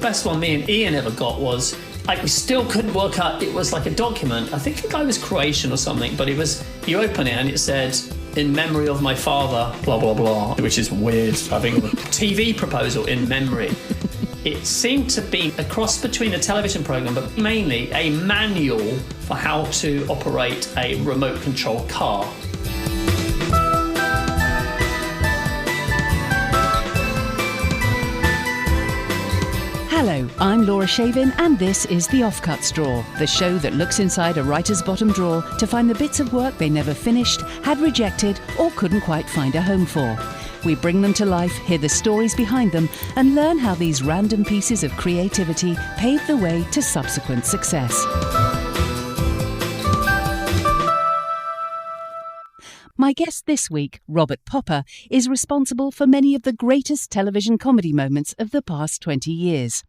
best one me and Ian ever got was, we still couldn't work out, it was like a document. I think the guy was Croatian or something, but you open it and it said, in memory of my father, blah, blah, blah, which is weird, having a TV proposal in memory. It seemed to be a cross between a television programme, but mainly a manual for how to operate a remote control car. Hello, I'm Laura Shavin and this is the Offcuts Drawer, the show that looks inside a writer's bottom drawer to find the bits of work they never finished, had rejected or couldn't quite find a home for. We bring them to life, hear the stories behind them and learn how these random pieces of creativity pave the way to subsequent success. My guest this week, RobertPopper, is responsible for many of the greatest television comedy moments of the past 20 years.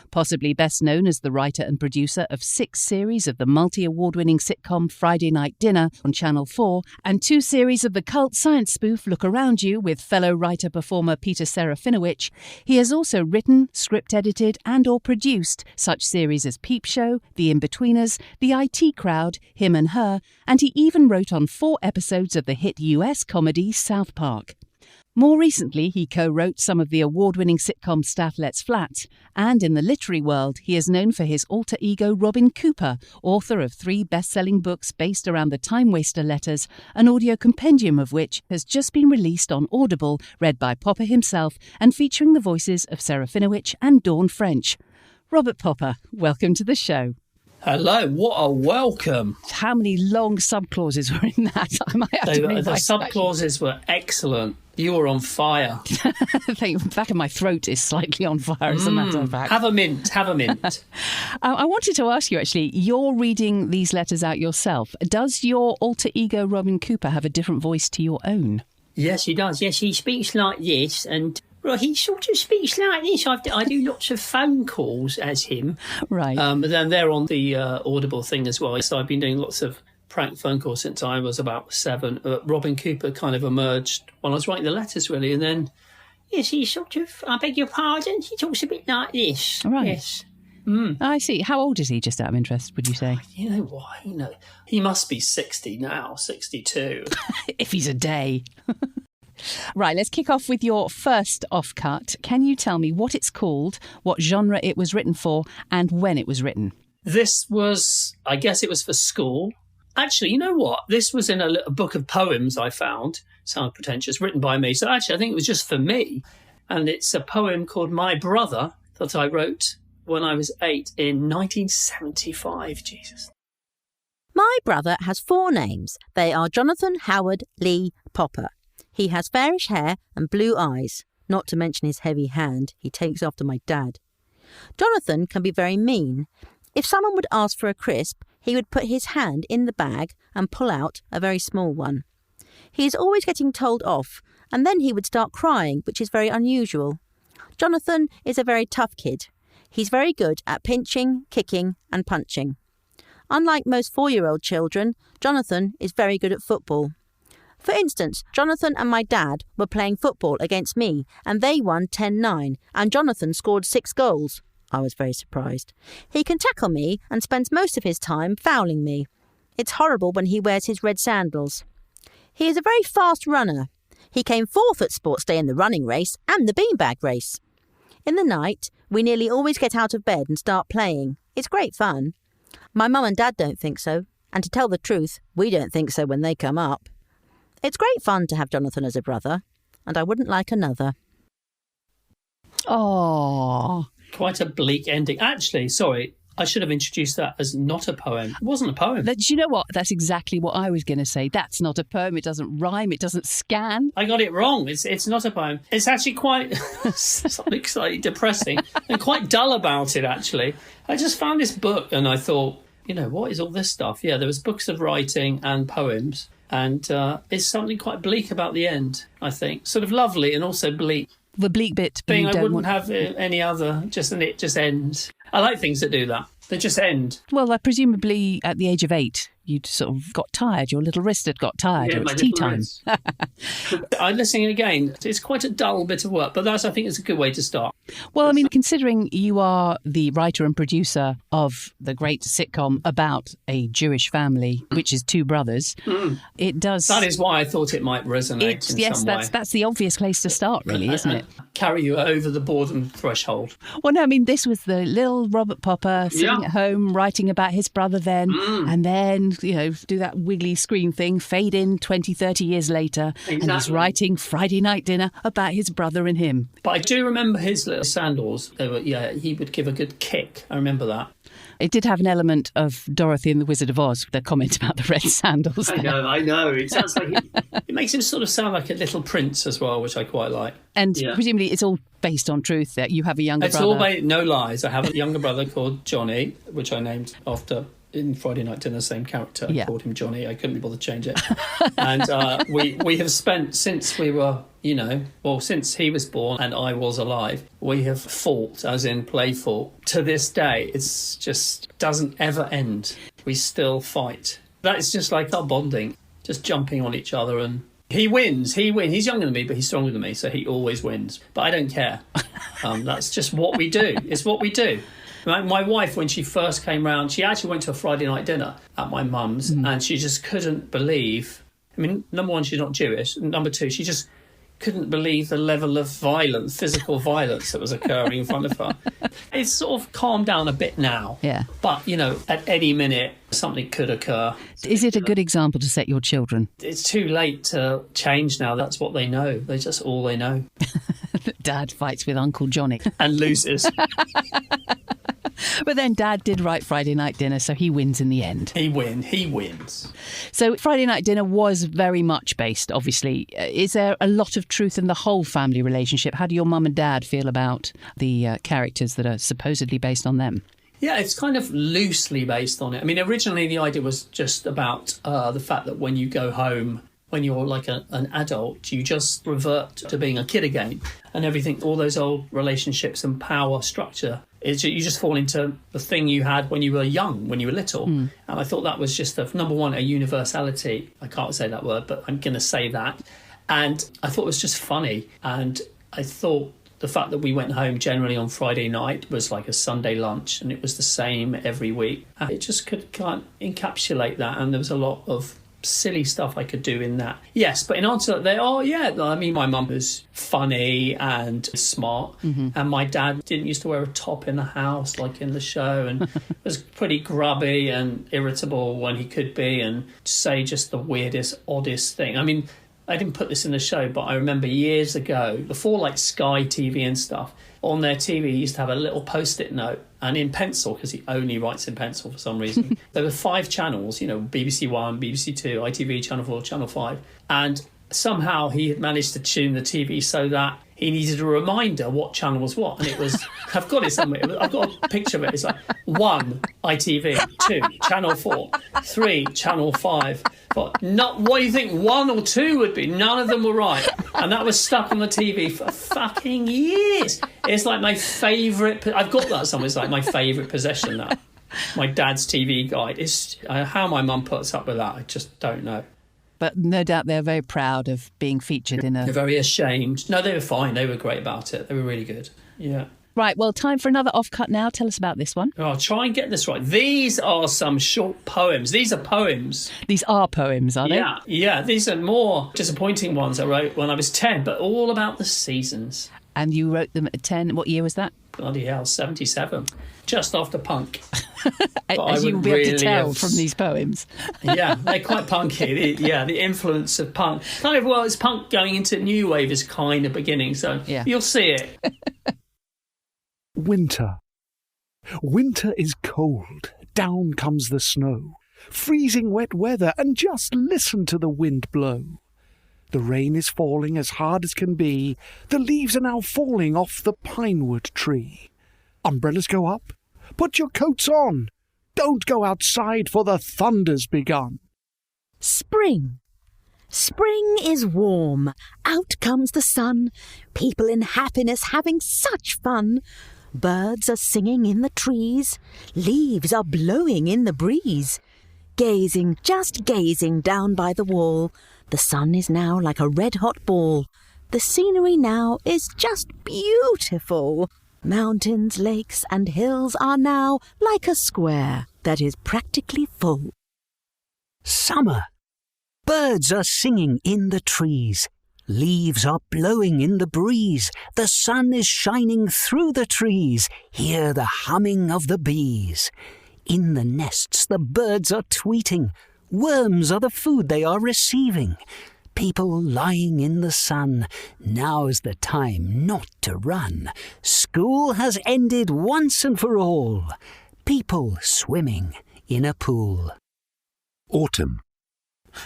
Possibly best known as the writer and producer of 6 series of the multi-award-winning sitcom Friday Night Dinner on Channel 4 and 2 series of the cult science spoof Look Around You with fellow writer-performer Peter Serafinowicz, he has also written, script-edited and or produced such series as Peep Show, The Inbetweeners, The IT Crowd, Him and Her, and he even wrote on 4 episodes of the hit US comedy South Park. More recently, he co-wrote some of the award-winning sitcom Stath Lets Flats, and in the literary world, he is known for his alter ego Robin Cooper, author of 3 best-selling books based around the Time Waster letters, an audio compendium of which has just been released on Audible, read by Popper himself and featuring the voices of Serafinowicz and Dawn French. RobertPopper, welcome to the show. Hello, what a welcome. How many long sub-clauses were in that? I might have to the sub-clauses were excellent. You were on fire. The back of my throat is slightly on fire, as a matter of fact. Have a mint. I wanted to ask you, actually, you're reading these letters out yourself. Does your alter ego Robin Cooper have a different voice to your own? Yes, he does. Yes, he speaks like this, and well, he sort of speaks like this. I do lots of phone calls as him. Right. But then they're on the Audible thing as well. So I've been doing lots of prank phone calls since I was about 7. Robin Cooper kind of emerged when I was writing the letters, really, and then... Yes, he sort of, I beg your pardon, he talks a bit like this. Right. Yes. I see. How old is he, just out of interest, would you say? You know what? He must be 60 now, 62. If he's a day. Right, let's kick off with your first offcut. Can you tell me what it's called, what genre it was written for, and when it was written? This was, I guess it was for school. Actually, you know what? This was in a book of poems I found, sound pretentious, written by me. So actually, I think it was just for me. And it's a poem called My Brother that I wrote when I was 8 in 1975. Jesus. My brother has 4 names. They are Jonathan Howard Lee Popper. He has fairish hair and blue eyes, not to mention his heavy hand. He takes after my dad. Jonathan can be very mean. If someone would ask for a crisp, he would put his hand in the bag and pull out a very small one. He is always getting told off, and then he would start crying, which is very unusual. Jonathan is a very tough kid. He's very good at pinching, kicking and punching. Unlike most 4-year-old children, Jonathan is very good at football. For instance, Jonathan and my dad were playing football against me and they won 10-9 and Jonathan scored 6 goals. I was very surprised. He can tackle me and spends most of his time fouling me. It's horrible when he wears his red sandals. He is a very fast runner. He came 4th at Sports Day in the running race and the beanbag race. In the night, we nearly always get out of bed and start playing. It's great fun. My mum and dad don't think so, and to tell the truth, we don't think so when they come up. It's great fun to have Jonathan as a brother, and I wouldn't like another. Oh, quite a bleak ending. Actually, sorry, I should have introduced that as not a poem. It wasn't a poem. Do you know what? That's exactly what I was going to say. That's not a poem. It doesn't rhyme. It doesn't scan. I got it wrong. It's not a poem. It's actually quite something slightly depressing and quite dull about it, actually. I just found this book and I thought, what is all this stuff? Yeah, there was books of writing and poems. And it's something quite bleak about the end, I think. Sort of lovely and also bleak. The bleak bit. Thing I wouldn't have any other, and it just ends. I like things that do that. They just end. Well, presumably at the age of 8, you'd sort of got tired, your little wrist had got tired, Yeah, or my it's tea little time. wrist. I'm listening again. It's quite a dull bit of work, but I think it's a good way to start. Well, I mean, considering you are the writer and producer of the great sitcom about a Jewish family, which is two brothers, it does... That is why I thought it might resonate in some way. That's the obvious place to start, really, isn't it? Carry you over the boredom threshold. Well, no, I mean, this was the little Robert Popper sitting at home writing about his brother then, and then, do that wiggly screen thing, fade in 20, 30 years later, and he's writing Friday Night Dinner about his brother and him. But I do remember his little sandals. He would give a good kick. I remember that. It did have an element of Dorothy and the Wizard of Oz, the comment about the red sandals. I know. It sounds like it makes him sort of sound like a little prince as well, which I quite like. And presumably it's all based on truth that you have a younger brother. It's all no lies. I have a younger brother called Johnny, which I named after in Friday Night Dinner, same character. I called him Johnny. I couldn't be bothered to change it. And we have spent, since we were, since he was born and I was alive, we have fought, as in playful. To this day, it's just doesn't ever end. We still fight. That's just like our bonding, just jumping on each other. And he wins. He's younger than me, but he's stronger than me, so he always wins. But I don't care. That's just what we do. It's what we do. My wife, when she first came round, she actually went to a Friday night dinner at my mum's, and she just couldn't believe... I mean, number one, she's not Jewish. And number two, she just couldn't believe the level of violence, physical violence that was occurring in front of her. It's sort of calmed down a bit now. Yeah. But, at any minute, something could occur. Is it a good example to set your children? It's too late to change now. That's what they know. That's just all they know. Dad fights with Uncle Johnny. And loses. But then Dad did write Friday Night Dinner, so he wins in the end. He wins. So Friday Night Dinner was very much based, obviously. Is there a lot of truth in the whole family relationship? How do your mum and dad feel about the characters that are supposedly based on them? Yeah, it's kind of loosely based on it. I mean, originally the idea was just about the fact that when you go home, when you're like an adult, you just revert to being a kid again, and everything, all those old relationships and power structure, you just fall into the thing you had when you were young, when you were little. And I thought that was just, number one, a universality. I can't say that word, but I'm going to say that. And I thought it was just funny. And I thought the fact that we went home generally on Friday night was like a Sunday lunch, and it was the same every week. It just can't encapsulate that, and there was a lot of silly stuff I could do in that. Yes, but in answer to that, I mean, my mum was funny and smart, and my dad didn't used to wear a top in the house like in the show, and was pretty grubby and irritable when he could be, and say just the weirdest, oddest thing. I mean, I didn't put this in the show, but I remember years ago, before like Sky TV and stuff, on their TV he used to have a little post-it note, and in pencil, because he only writes in pencil for some reason. There were 5 channels, BBC One, BBC Two, ITV, Channel 4, Channel 5. And somehow he had managed to tune the TV so that he needed a reminder what channel was what. And it was, I've got it somewhere, I've got a picture of it. It's like 1, ITV, 2, Channel 4, 3, Channel 5. But not what you think 1 or 2 would be. None of them were right. And that was stuck on the TV for fucking years. It's like my favourite... I've got that somewhere. It's like my favourite possession, that. My dad's TV guide. It's how my mum puts up with that, I just don't know. But no doubt they're very proud of being featured in a... They're very ashamed. No, they were fine. They were great about it. They were really good. Yeah. Right, well, time for another offcut now. Tell us about this one. I'll try and get this right. These are some short poems. These are poems. These are poems, are they? Yeah. These are more disappointing ones I wrote when I was 10, but all about the seasons. And you wrote them at 10. What year was that? Bloody hell, 77. Just after punk. As you will be able to tell from these poems. Yeah, they're quite punky. The influence of punk. Kind of, it's punk going into new wave is kind of beginning, so you'll see it. Winter. Winter is cold. Down comes the snow. Freezing wet weather, and just listen to the wind blow. The rain is falling as hard as can be. The leaves are now falling off the pinewood tree. Umbrellas go up. Put your coats on. Don't go outside, for the thunder's begun. Spring. Spring is warm. Out comes the sun. People in happiness having such fun. Birds are singing in the trees. Leaves are blowing in the breeze. just gazing down by the wall. The sun is now like a red-hot ball. The scenery now is just beautiful. Mountains, lakes and hills are now like a square that is practically full. Summer. Birds are singing in the trees. Leaves are blowing in the breeze. The sun is shining through the trees. Hear the humming of the bees. In the nests the birds are tweeting. Worms are the food they are receiving. People lying in the sun. Now's the time not to run. School has ended once and for all. People swimming in a pool. Autumn.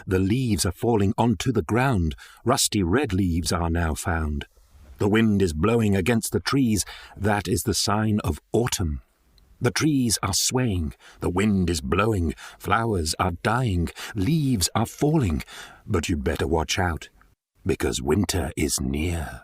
The leaves are falling onto the ground. Rusty red leaves are now found. The wind is blowing against the trees. That is the sign of autumn. The trees are swaying. The wind is blowing. Flowers are dying. Leaves are falling. But you'd better watch out, because winter is near.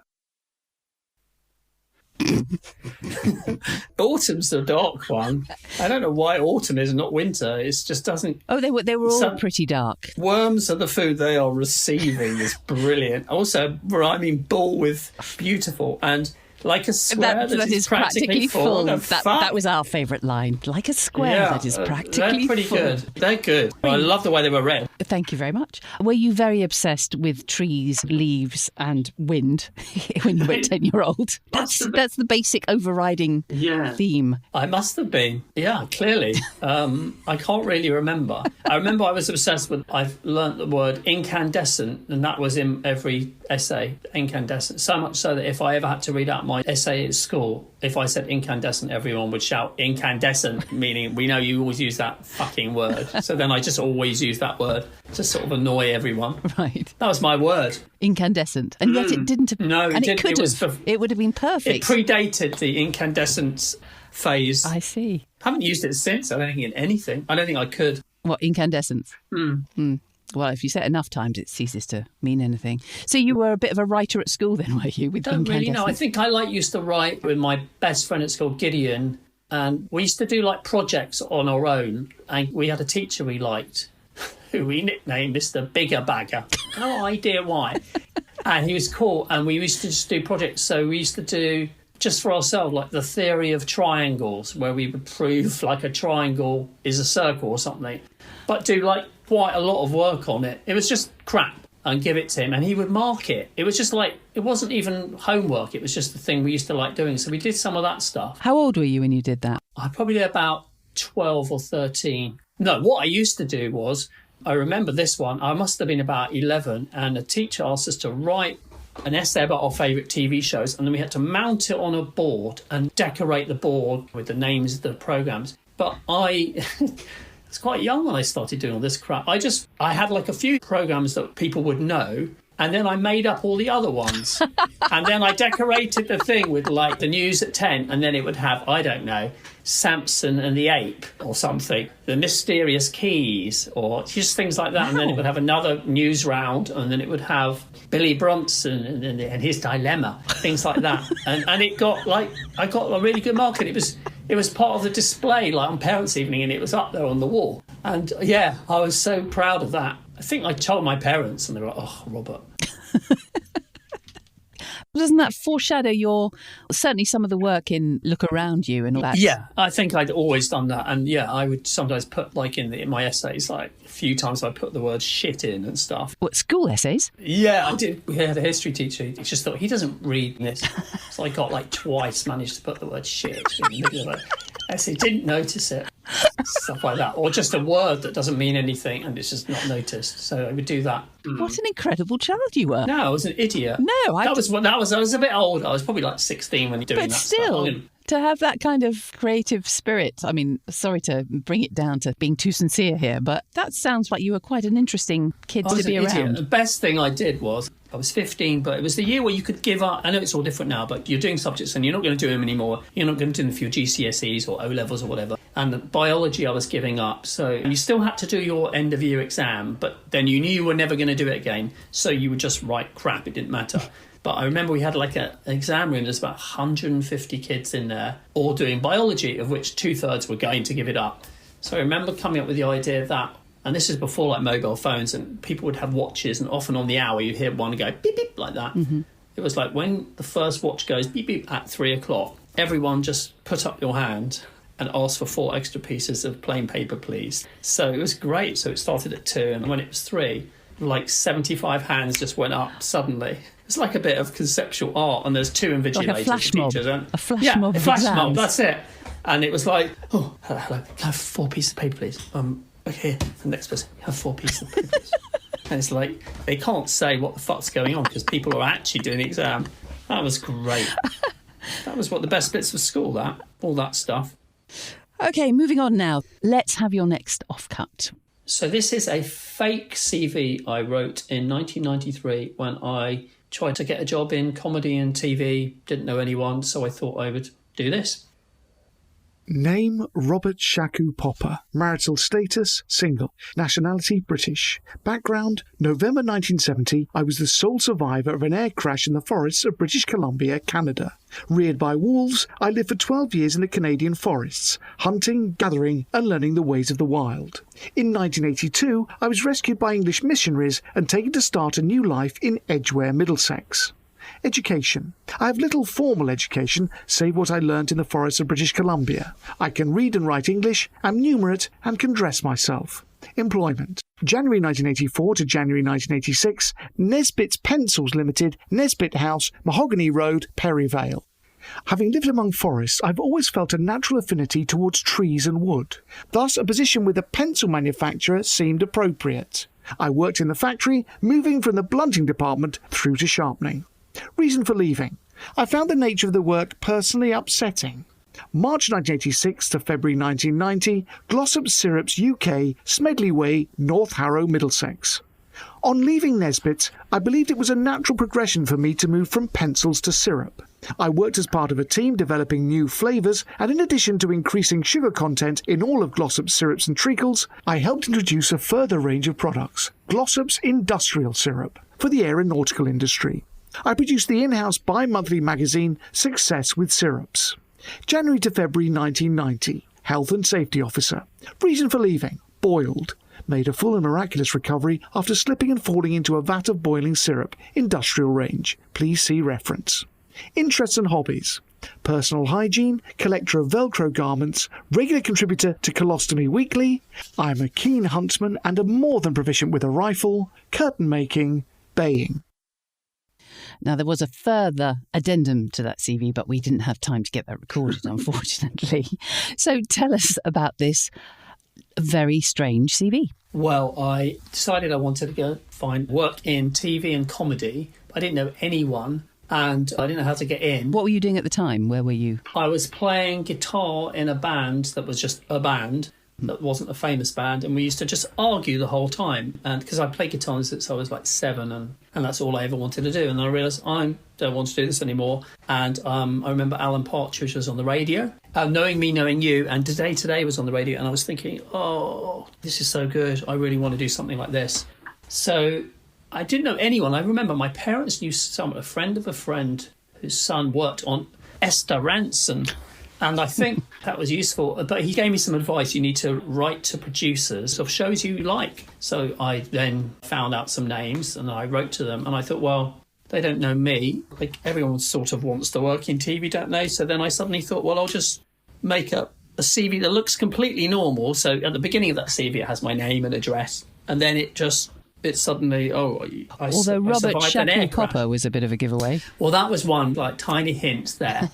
Autumn's the dark one. I don't know why autumn is not winter. It just doesn't. Oh, they were all pretty dark. Worms are the food they are receiving is brilliant. Also, rhyming bull with beautiful and like a square that is practically full. That was our favourite line. Like a square that is practically they're pretty full. good. They're good. I love the way they were read. Thank you very much. Were you very obsessed with trees, leaves and wind when you were 10-year-old? That's the basic overriding theme. I must have been. Yeah, clearly. I can't really remember. I remember I was obsessed with, I've learnt the word incandescent, and that was in every essay, incandescent. So much so that if I ever had to read out my essay at school, if I said incandescent, everyone would shout incandescent, meaning we know you always use that fucking word. So then I just always use that word to sort of annoy everyone. Right. That was my word. Incandescent. And yet it didn't. No, and it could have. It would have been perfect. It predated the incandescence phase. I see. I haven't used it since. I don't think in anything. I don't think I could. What, incandescence? Well, if you say it enough times, it ceases to mean anything. So you were a bit of a writer at school then, were you? With don't really know. I think I used to write with my best friend at school, Gideon, and we used to do like projects on our own. And we had a teacher we liked, who we nicknamed Mr. Bigger Bagger. No idea why. And he was cool. And we used to just do projects. So we used to do just for ourselves, like the theory of triangles, where we would prove like a triangle is a circle or something, but do like quite a lot of work on it. It was just crap and give it to him and he would mark it. It was just like, it wasn't even homework. It was just the thing we used to like doing. So we did some of that stuff. How old were you when you did that? I probably about 12 or 13. No, what I used to do was, I remember this one, I must have been about 11 and a teacher asked us to write an essay about our favourite TV shows, and then we had to mount it on a board and decorate the board with the names of the programmes. But I was quite young when I started doing all this crap. I had like a few programmes that people would know, and then I made up all the other ones. And then I decorated the thing with like the news at 10, and then it would have, I don't know, Samson and the Ape or something, the Mysterious Keys, or just things like that. Wow. And then it would have another news round, and then it would have Billy Bronson and his dilemma, things like that. And it got like, I got a really good mark, and it was part of the display, like on Parents' Evening, and it was up there on the wall. And yeah, I was so proud of that. I think I told my parents, and they were like, "Oh, Robert." Doesn't that foreshadow certainly some of the work in Look Around You and all that? Yeah, I think I'd always done that. And yeah, I would sometimes put like in my essays, like a few times I put the word shit in and stuff. What, school essays? Yeah, I did. We had a history teacher. He just thought, he doesn't read this. So I got like twice managed to put the word shit in the middle of it. Essay, didn't notice it. Stuff like that. Or just a word that doesn't mean anything and it's just not noticed. So I would do that. What an incredible child you were. No, I was an idiot. No, I was a bit old. I was probably like 16 when doing that. But still, stuff. to have that kind of creative spirit, I mean, sorry to bring it down to being too sincere here, but that sounds like you were quite an interesting kid to be around. The best thing I did was, I was 15, but it was the year where you could give up. I know it's all different now, but you're doing subjects and you're not going to do them anymore. You're not going to do them for your GCSEs or O-levels or whatever. And biology I was giving up. So you still had to do your end of year exam, but then you knew you were never going to do it again. So you would just write crap. It didn't matter. But I remember we had like an exam room. There's about 150 kids in there all doing biology, of which 2/3 were going to give it up. So I remember coming up with the idea that And this is before like mobile phones, and people would have watches, and often on the hour you'd hear one go beep beep like that. It was like when the first watch goes beep beep at 3 o'clock, everyone just put up your hand and asked for 4 extra pieces of plain paper, please. So it was great. So it started at 2, and when it was 3, like 75 hands just went up suddenly. It's like a bit of conceptual art, and there's 2 invigilators. Like a flash mob. A flash mob. A flash mob, that's it. And it was like, oh, hello, can I have 4 pieces of paper, please? Okay, the next person, have 4 pieces of paper, please. And it's like, they can't say what the fuck's going on because people are actually doing the exam. That was great. That was what the best bits of school, all that stuff. OK, moving on now. Let's have your next offcut. So this is a fake CV I wrote in 1993 when I tried to get a job in comedy and TV, didn't know anyone, so I thought I would do this. Name Robert Shaku Popper. Marital status single. Nationality British. Background November 1970. I was the sole survivor of an air crash in the forests of British Columbia, Canada. Reared by wolves, I lived for 12 years in the Canadian forests, hunting, gathering and learning the ways of the wild. In 1982, I was rescued by English missionaries and taken to start a new life in Edgware, Middlesex. Education. I have little formal education, save what I learnt in the forests of British Columbia. I can read and write English, am numerate, and can dress myself. Employment. January 1984 to January 1986, Nesbitt's Pencils Limited, Nesbitt House, Mahogany Road, Perryvale. Having lived among forests, I've always felt a natural affinity towards trees and wood. Thus, a position with a pencil manufacturer seemed appropriate. I worked in the factory, moving from the blunting department through to sharpening. Reason for leaving. I found the nature of the work personally upsetting. March 1986 to February 1990, Glossop Syrups UK, Smedley Way, North Harrow, Middlesex. On leaving Nesbitt, I believed it was a natural progression for me to move from pencils to syrup. I worked as part of a team developing new flavours, and in addition to increasing sugar content in all of Glossop's syrups and treacles, I helped introduce a further range of products, Glossop's Industrial Syrup, for the aeronautical industry. I produced the in-house bi-monthly magazine Success with Syrups. January to February 1990. Health and Safety Officer. Reason for leaving. Boiled. Made a full and miraculous recovery after slipping and falling into a vat of boiling syrup. Industrial range. Please see reference. Interests and hobbies. Personal hygiene, collector of Velcro garments, regular contributor to Colostomy Weekly. I am a keen huntsman and am more than proficient with a rifle. Curtain making. Baying. Now, there was a further addendum to that CV, but we didn't have time to get that recorded, unfortunately. So tell us about this very strange CV. Well, I decided I wanted to go find work in TV and comedy. I didn't know anyone, and I didn't know how to get in. What were you doing at the time? Where were you? I was playing guitar in a band that was just a band. That wasn't a famous band, and we used to just argue the whole time. And because I played guitar since I was like 7, and that's all I ever wanted to do. And I realised I don't want to do this anymore. And I remember Alan Partridge was on the radio, Knowing Me, Knowing You, and Today was on the radio. And I was thinking, oh, this is so good. I really want to do something like this. So I didn't know anyone. I remember my parents knew someone, a friend of a friend, whose son worked on Esther Ranson. And I think that was useful. But he gave me some advice. You need to write to producers of shows you like. So I then found out some names and I wrote to them. And I thought, well, they don't know me. Like, everyone sort of wants to work in TV, don't they? So then I suddenly thought, well, I'll just make up a CV that looks completely normal. So at the beginning of that CV, it has my name and address. And then it suddenly, although Robert Shaku Popper was a bit of a giveaway. Well, that was one, like, tiny hint there.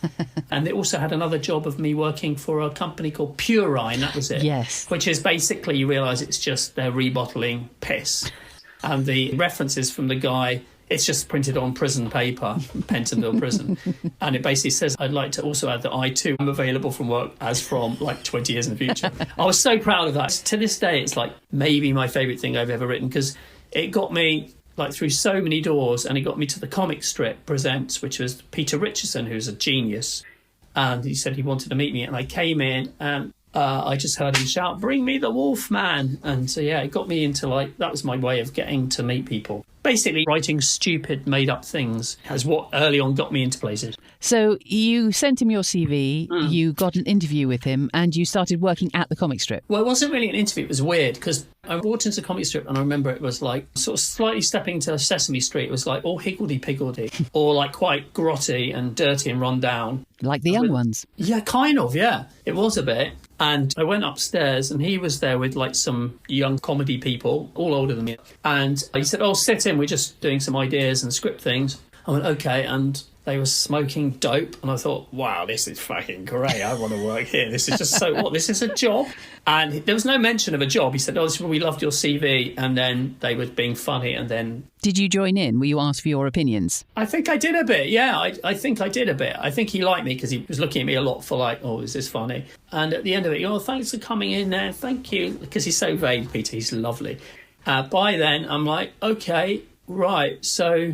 And they also had another job of me working for a company called Purine, that was it. Yes. Which is basically, you realise it's just they're rebottling piss. And the references from the guy, it's just printed on prison paper, Pentonville Prison. And it basically says, I'd like to also add that I too am available from work as from like 20 years in the future. I was so proud of that. To this day, it's like maybe my favourite thing I've ever written, because it got me like through so many doors, and it got me to the comic strip Presents, which was Peter Richardson, who's a genius. And he said he wanted to meet me, and I came in and I just heard him shout, "Bring me the Wolf Man." And so, yeah, it got me into, like, that was my way of getting to meet people. basically writing stupid, made-up things is what early on got me into places. So you sent him your CV, you got an interview with him, and you started working at the comic strip. Well, it wasn't really an interview. It was weird because I walked into the comic strip and I remember it was like sort of slightly stepping to Sesame Street. It was like all higgledy-piggledy or like quite grotty and dirty and run down. Like the young ones. Yeah, kind of, yeah. It was a bit. And I went upstairs and he was there with like some young comedy people, all older than me. And he said, oh, sit in, we're just doing some ideas and script things. I went, okay, and they were smoking dope. And I thought, wow, this is fucking great. I want to work here. This is just so, what, this is a job? And there was no mention of a job. He said, oh, we loved your CV. And then they were being funny. And then... Did you join in? Were you asked for your opinions? I think I did a bit, yeah. I think I did a bit. I think he liked me because he was looking at me a lot for like, oh, is this funny? And at the end of it, oh, thanks for coming in there. Thank you. Because he's so vague, Peter. He's lovely. By then, I'm like, okay, right, so...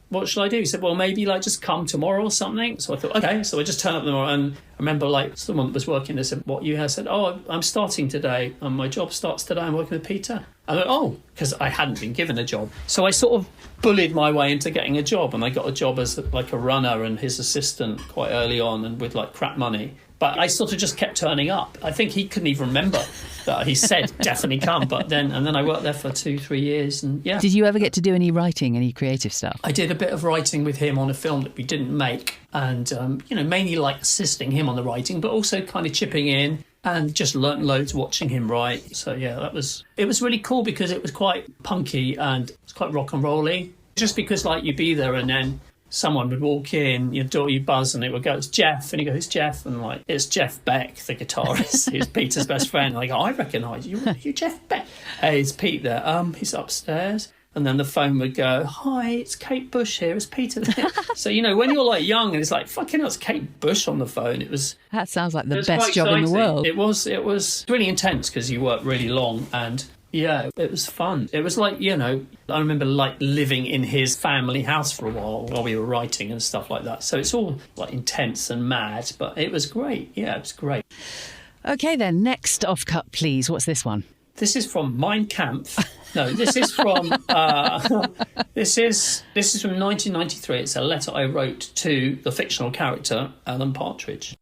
what should I do? He said, well, maybe like just come tomorrow or something. So I thought, okay. So I just turned up tomorrow and I remember like someone that was working there said, what you have? I said, oh, I'm starting today and my job starts today. I'm working with Peter. I went, oh, because I hadn't been given a job. So I sort of bullied my way into getting a job and I got a job as like a runner and his assistant quite early on and with like crap money. But I sort of just kept turning up. I think he couldn't even remember that he said, definitely come. But then I worked there for 2-3 years. And yeah. Did you ever get to do any writing, any creative stuff? I did a bit of writing with him on a film that we didn't make. And, mainly like assisting him on the writing, but also kind of chipping in and just learnt loads watching him write. So, yeah, it was really cool because it was quite punky and it's quite rock and rolly. Just because, like, you'd be there and then... someone would walk in, your door, you buzz, and it would go, it's Jeff. And you go, who's Jeff? And like, it's Jeff Beck, the guitarist. He's Peter's best friend. And I go, I recognise you. You're Jeff Beck. Hey, it's Pete there. He's upstairs. And then the phone would go, hi, it's Kate Bush here. It's Peter there. So, when you're like young and it's like, fucking hell, it's Kate Bush on the phone. That sounds like the best job in the world. It was really intense because you work really long and... yeah, it was fun. It was like, I remember like living in his family house for a while we were writing and stuff like that. So it's all like intense and mad, but it was great. Yeah, it was great. Okay then, next offcut, please. What's this one? This is from Mein Kampf. No, this is from this is from 1993. It's a letter I wrote to the fictional character Alan Partridge.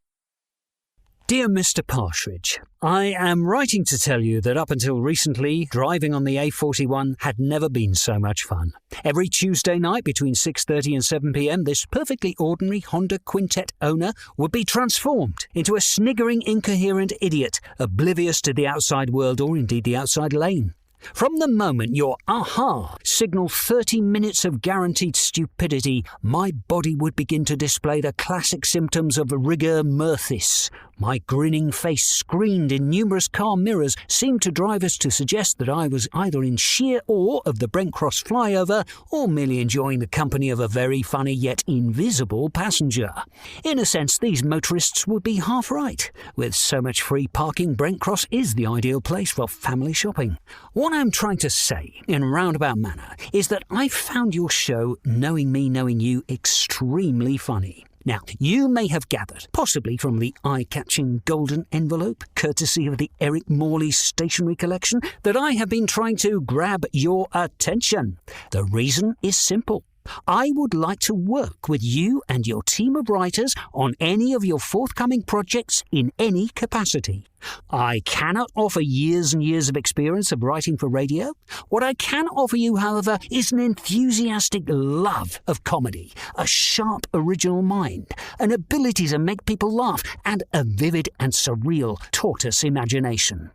Dear Mr. Partridge, I am writing to tell you that up until recently, driving on the A41 had never been so much fun. Every Tuesday night between 6:30 and 7 p.m, this perfectly ordinary Honda Quintet owner would be transformed into a sniggering, incoherent idiot, oblivious to the outside world or indeed the outside lane. From the moment your aha signaled 30 minutes of guaranteed stupidity, my body would begin to display the classic symptoms of rigor mortis. My grinning face, screened in numerous car mirrors, seemed to drive us to suggest that I was either in sheer awe of the Brent Cross flyover or merely enjoying the company of a very funny yet invisible passenger. In a sense, these motorists would be half right. With so much free parking, Brent Cross is the ideal place for family shopping. What I'm trying to say, in a roundabout manner, is that I found your show, Knowing Me, Knowing You, extremely funny. Now, you may have gathered, possibly from the eye-catching golden envelope, courtesy of the Eric Morley stationery collection, that I have been trying to grab your attention. The reason is simple. I would like to work with you and your team of writers on any of your forthcoming projects in any capacity. I cannot offer years and years of experience of writing for radio. What I can offer you, however, is an enthusiastic love of comedy, a sharp original mind, an ability to make people laugh, and a vivid and surreal tortoise imagination.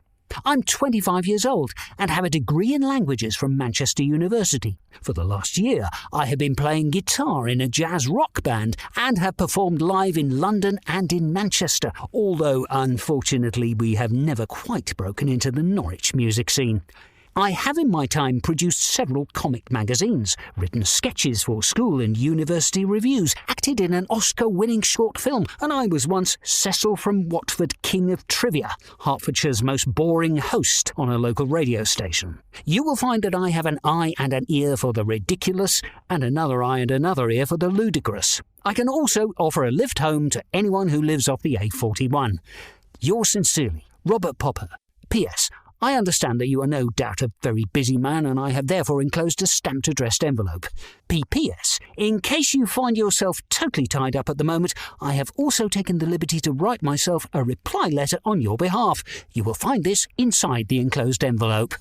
I'm 25 years old and have a degree in languages from Manchester University. For the last year, I have been playing guitar in a jazz rock band and have performed live in London and in Manchester, although unfortunately we have never quite broken into the Norwich music scene. I have in my time produced several comic magazines, written sketches for school and university reviews, acted in an Oscar-winning short film, and I was once Cecil from Watford, King of Trivia, Hertfordshire's most boring host on a local radio station. You will find that I have an eye and an ear for the ridiculous, and another eye and another ear for the ludicrous. I can also offer a lift home to anyone who lives off the A41. Yours sincerely, Robert Popper. P.S. I understand that you are no doubt a very busy man, and I have therefore enclosed a stamped addressed envelope. P.P.S. In case you find yourself totally tied up at the moment, I have also taken the liberty to write myself a reply letter on your behalf. You will find this inside the enclosed envelope.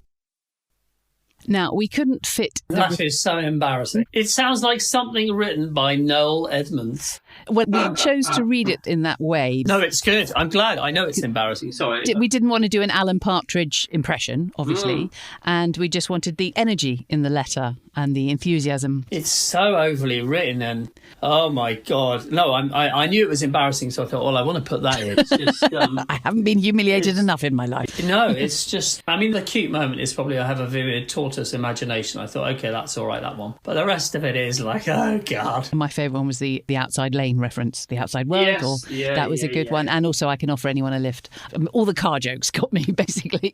Now, we couldn't fit... That is so embarrassing. It sounds like something written by Noel Edmonds. Well, we chose to read it in that way. No, it's good. I'm glad. I know it's embarrassing. Sorry. We didn't want to do an Alan Partridge impression, obviously, and we just wanted the energy in the letter and the enthusiasm. It's so overly written, and oh my God. No, I knew it was embarrassing, so I thought, well, I want to put that in. It's just, I haven't been humiliated enough in my life. No, it's just, I mean, the cute moment is probably I have a vivid tortoise imagination. I thought, okay, that's all right, that one. But the rest of it is like, oh God. My favourite one was the outside lane reference, the outside world. Yes, That was a good one. And also, I can offer anyone a lift. All the car jokes got me, basically.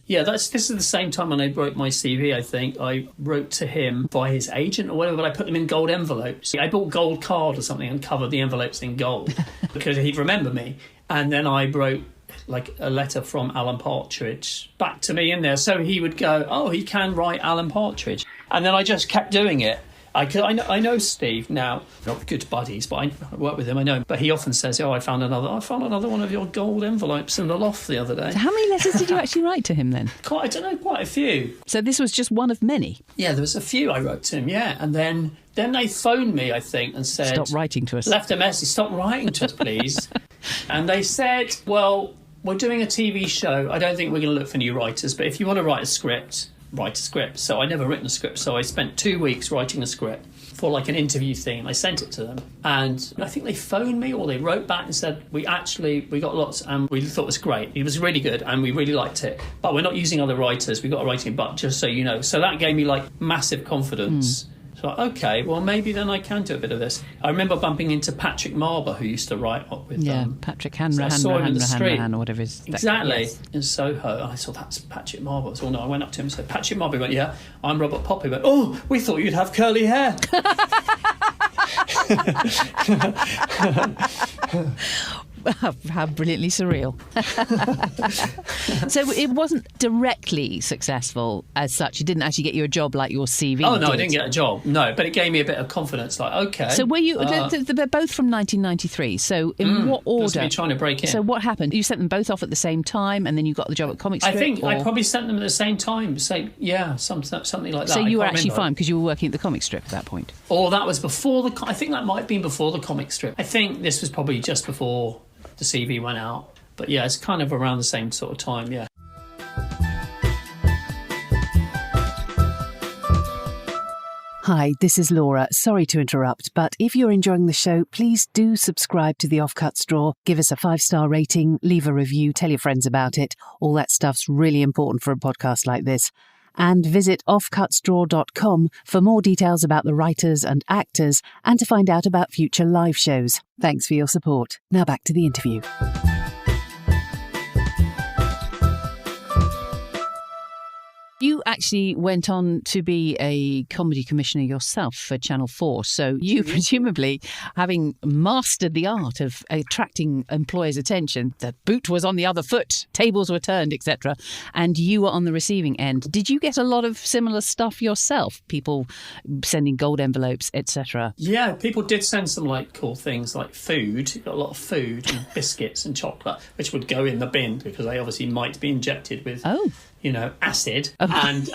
Yeah, this is the same time when I wrote my CV, I think. I wrote to him by his agent or whatever, but I put them in gold envelopes. I bought gold card or something and covered the envelopes in gold because he'd remember me. And then I wrote like a letter from Alan Partridge back to me in there. So he would go, oh, he can write Alan Partridge. And then I just kept doing it. I know Steve now, not good buddies, but I work with him, I know him. But he often says, oh, I found another one of your gold envelopes in the loft the other day. So how many letters did you actually write to him then? Quite a few. So this was just one of many? Yeah, there was a few I wrote to him, yeah. And then they phoned me, I think, and said... Stop writing to us. Left a message, stop writing to us, please. And they said, well, we're doing a TV show. I don't think we're going to look for new writers, but if you want to write a script... So I'd never written a script, so I spent 2 weeks writing a script for like an interview thing, and I sent it to them, and I think they phoned me or they wrote back and said we got lots and we thought it was great, it was really good and we really liked it, but we're not using other writers, we got a writing, but just so you know. So that gave me like massive confidence. So okay, well maybe then I can do a bit of this. I remember bumping into Patrick Marber, who used to write with Patrick I saw him in the street. or whatever his exactly yes. In Soho. I saw that's Patrick Marber. So no, I went up to him and said, Patrick Marber. He went, yeah, I'm Robert Popper. He went, oh, we thought you'd have curly hair. How brilliantly surreal. So it wasn't directly successful as such. It didn't actually get you a job like your CV Oh, no, did. I didn't get a job. No, but it gave me a bit of confidence. Like, okay. So were you... they're both from 1993. So in what order? That's me trying to break in. So what happened? You sent them both off at the same time and then you got the job at Comic Strip? I think or? I probably sent them at the same time. Something like that. So you were actually fine because you were working at the Comic Strip at that point? Or that was before I think that might have been before the Comic Strip. I think this was probably just before the CV went out. But yeah, it's kind of around the same sort of time, yeah. Hi, this is Laura. Sorry to interrupt, but if you're enjoying the show, please do subscribe to the Offcuts Drawer, give us a 5-star rating, leave a review, tell your friends about it. All that stuff's really important for a podcast like this. And visit offcutsdrawer.com for more details about the writers and actors and to find out about future live shows. Thanks for your support. Now back to the interview. You actually went on to be a comedy commissioner yourself for Channel 4. So you presumably, having mastered the art of attracting employers' attention, the boot was on the other foot, tables were turned, etc. And you were on the receiving end. Did you get a lot of similar stuff yourself? People sending gold envelopes, etc. Yeah, people did send some like cool things like food. You got a lot of food and biscuits and chocolate, which would go in the bin because they obviously might be injected with... acid. And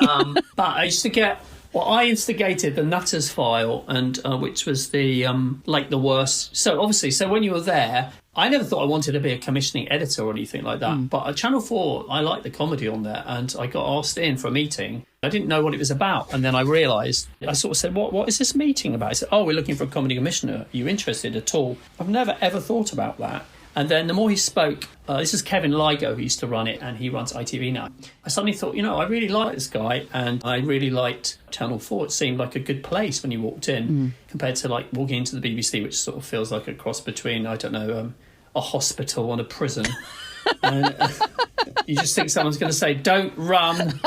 but I used to get... Well, I instigated the Nutters file, and which was the like the worst. So obviously, when you were there, I never thought I wanted to be a commissioning editor or anything like that. But at Channel 4, I liked the comedy on there, and I got asked in for a meeting. I didn't know what it was about, and then I realised. I sort of said, "What is this meeting about?" I said, "Oh, we're looking for a comedy commissioner. Are you interested at all?" I've never ever thought about that. And then the more he spoke, this is Kevin Ligo who used to run it, and he runs ITV now. I suddenly thought, I really like this guy, and I really liked Channel 4. It seemed like a good place when you walked in, compared to like walking into the BBC, which sort of feels like a cross between, I don't know, a hospital and a prison. And you just think someone's going to say, "Don't run."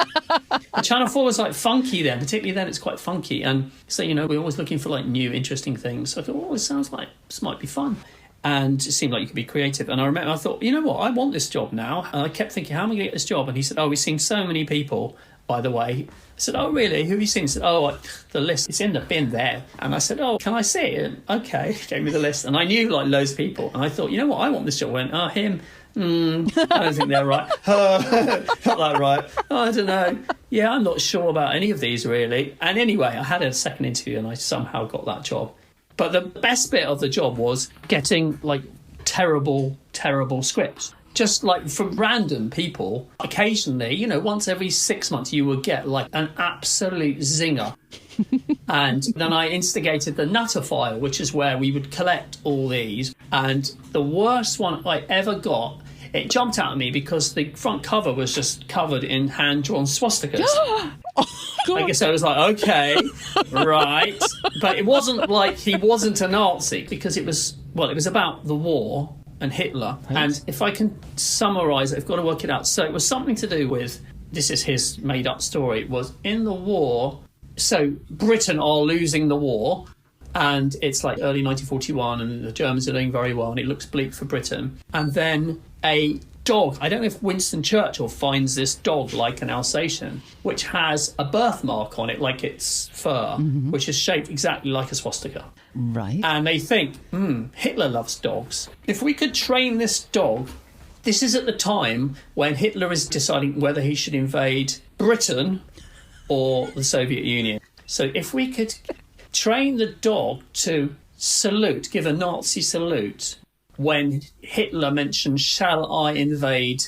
But Channel 4 was like funky then, particularly then it's quite funky. And so, we're always looking for like new, interesting things. So I thought, this sounds like this might be fun. And it seemed like you could be creative. And I thought, you know what, I want this job now. And I kept thinking, how am I going to get this job? And he said, we've seen so many people, by the way. I said, oh, really? Who have you seen? He said, the list, it's in the bin there. And I said, can I see it? Okay, gave me the list. And I knew like loads of people. And I thought, you know what, I want this job. I went, him. I don't think they're right. Not that right. I don't know. Yeah, I'm not sure about any of these, really. And anyway, I had a second interview and I somehow got that job. But the best bit of the job was getting, like, terrible, terrible scripts. Just, like, from random people. Occasionally, once every 6 months, you would get, like, an absolute zinger. And then I instigated the Nutter file, which is where we would collect all these. And the worst one I ever got, it jumped out at me because the front cover was just covered in hand-drawn swastikas. I guess I was like, okay, right. But it wasn't like he wasn't a Nazi because it was about the war and Hitler. And if I can summarise it, I've got to work it out. So it was something to do with, this is his made-up story, was in the war, so Britain are losing the war, and it's like early 1941 and the Germans are doing very well and it looks bleak for Britain. And then a dog, I don't know if Winston Churchill finds this dog like an Alsatian, which has a birthmark on it like it's fur, which is shaped exactly like a swastika. Right. And they think, Hitler loves dogs. If we could train this dog, this is at the time when Hitler is deciding whether he should invade Britain or the Soviet Union. So if we could train the dog to salute, give a Nazi salute, when Hitler mentioned, shall I invade,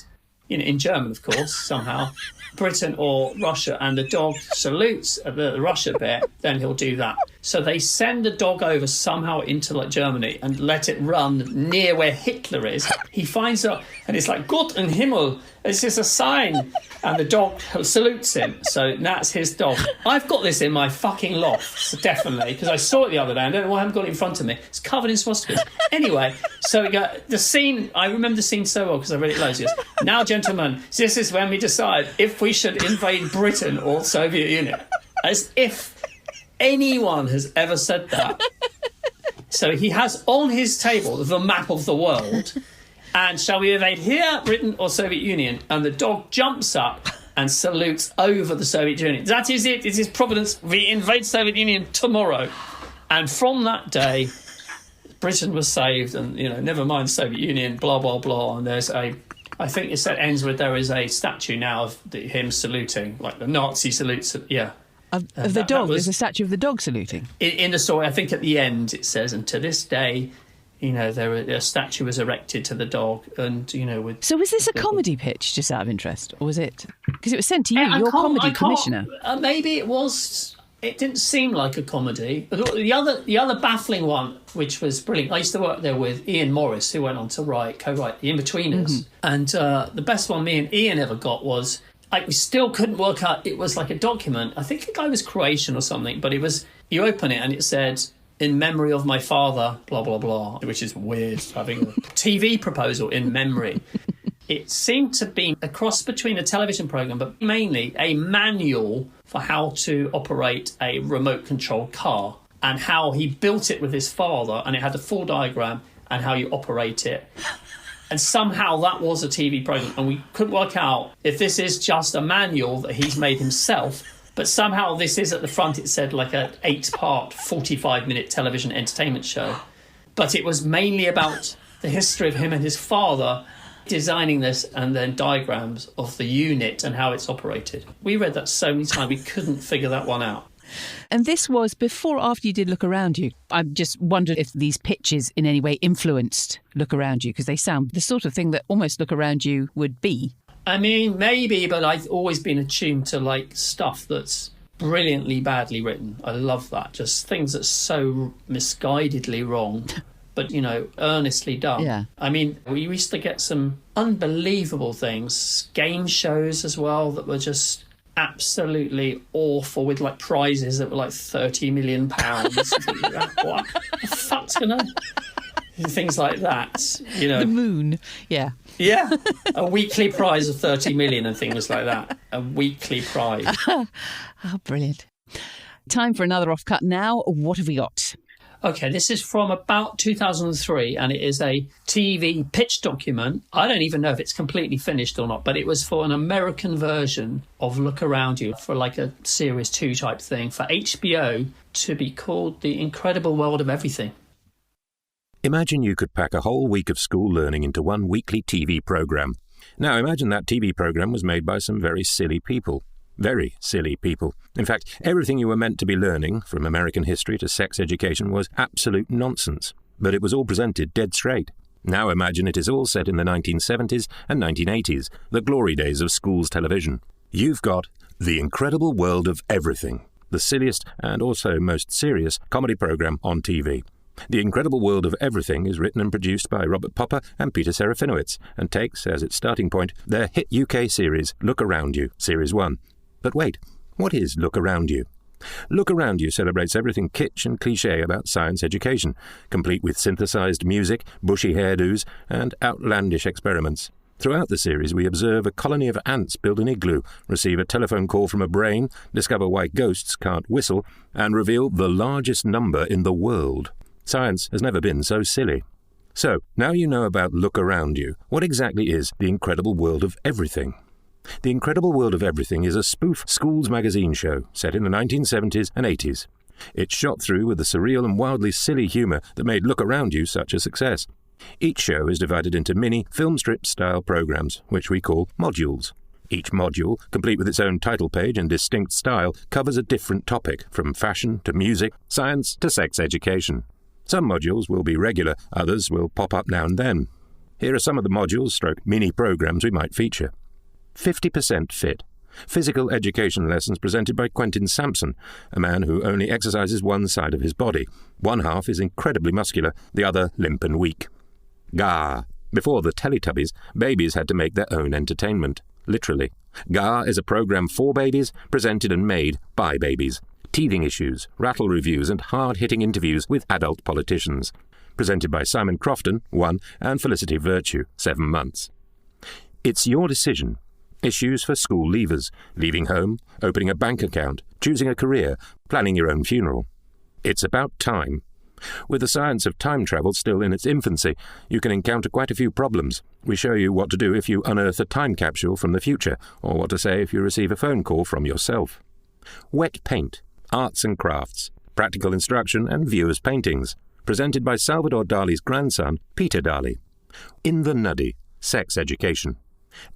in German, of course, somehow, Britain or Russia, and the dog salutes at the Russia bit, then he'll do that. So they send the dog over somehow into like Germany and let it run near where Hitler is. He finds out, and it's like, Gott im Himmel, this is a sign. And the dog salutes him. So that's his dog. I've got this in my fucking loft, definitely, because I saw it the other day. I don't know why I haven't got it in front of me. It's covered in swastikas. Anyway, so we got the scene. I remember the scene so well because I read it loads. Yes. Now, gentlemen, this is when we decide if we should invade Britain or the Soviet Union. As if anyone has ever said that. So he has on his table the map of the world. And shall we invade here, Britain or Soviet Union? And the dog jumps up and salutes over the Soviet Union. That is it. It is Providence. We invade Soviet Union tomorrow. And from that day, Britain was saved. And, never mind Soviet Union, blah, blah, blah. And there's I think it ends with there is a statue now of him saluting, like the Nazi salutes. Yeah. Of the dog? There's a statue of the dog saluting? In the story, I think at the end it says, and to this day, a statue was erected to the dog, and So was this a comedy pitch, just out of interest, or was it? Because it was sent to you, your comedy commissioner. Maybe it was. It didn't seem like a comedy. The other baffling one, which was brilliant. I used to work there with Ian Morris, who went on to co-write the Inbetweeners, and the best one me and Ian ever got was. We still couldn't work out. It was like a document. I think the guy was Croatian or something, but it was. You open it and it said, in memory of my father, blah, blah, blah, which is weird, having a TV proposal in memory. It seemed to be a cross between a television programme, but mainly a manual for how to operate a remote-controlled car and how he built it with his father, and it had a full diagram and how you operate it. And somehow that was a TV programme, and we couldn't work out if this is just a manual that he's made himself. But somehow this is at the front, it said like an 8-part, 45-minute television entertainment show. But it was mainly about the history of him and his father designing this, and then diagrams of the unit and how it's operated. We read that so many times, we couldn't figure that one out. And this was before or after you did Look Around You? I just wondered if these pitches in any way influenced Look Around You, because they sound the sort of thing that almost Look Around You would be. I mean, maybe, but I've always been attuned to, stuff that's brilliantly badly written. I love that. Just things that's so misguidedly wrong, but, earnestly done. Yeah. I mean, we used to get some unbelievable things, game shows as well, that were just absolutely awful, with, prizes that were, £30 million. What the fuck's going on? Things like that, The moon, yeah. Yeah, a weekly prize of 30 million and things like that. A weekly prize. Oh, brilliant. Time for another offcut now. What have we got? Okay, this is from about 2003, and it is a TV pitch document. I don't even know if it's completely finished or not, but it was for an American version of Look Around You, for like a Series 2 type thing, for HBO, to be called The Incredible World of Everything. Imagine you could pack a whole week of school learning into one weekly TV programme. Now imagine that TV programme was made by some very silly people. Very silly people. In fact, everything you were meant to be learning, from American history to sex education, was absolute nonsense. But it was all presented dead straight. Now imagine it is all set in the 1970s and 1980s, the glory days of schools television. You've got The Incredible World of Everything, the silliest and also most serious comedy programme on TV. The Incredible World of Everything is written and produced by Robert Popper and Peter Serafinowicz, and takes as its starting point their hit UK series Look Around You, Series 1. But wait, what is Look Around You? Look Around You celebrates everything kitsch and cliché about science education, complete with synthesized music, bushy hairdos, and outlandish experiments. Throughout the series, we observe a colony of ants build an igloo, receive a telephone call from a brain, discover why ghosts can't whistle, and reveal the largest number in the world. Science has never been so silly. So, now you know about Look Around You, what exactly is The Incredible World of Everything? The Incredible World of Everything is a spoof schools magazine show set in the 1970s and 80s. It's shot through with the surreal and wildly silly humour that made Look Around You such a success. Each show is divided into mini film strip-style programmes, which we call modules. Each module, complete with its own title page and distinct style, covers a different topic, from fashion to music, science to sex education. Some modules will be regular, others will pop up now and then. Here are some of the modules/mini programmes we might feature. 50% Fit. Physical education lessons presented by Quentin Sampson, a man who only exercises one side of his body. One half is incredibly muscular, the other limp and weak. Gah. Before the Teletubbies, babies had to make their own entertainment. Literally. Gah is a programme for babies, presented and made by babies. Teething issues, rattle reviews, and hard-hitting interviews with adult politicians. Presented by Simon Crofton, 1, and Felicity Virtue, 7 months. It's Your Decision. Issues for school leavers, leaving home, opening a bank account, choosing a career, planning your own funeral. It's About Time. With the science of time travel still in its infancy, you can encounter quite a few problems. We show you what to do if you unearth a time capsule from the future, or what to say if you receive a phone call from yourself. Wet Paint. Arts and Crafts. Practical instruction and viewers' paintings. Presented by Salvador Dali's grandson, Peter Dali. In the Nuddy. Sex education.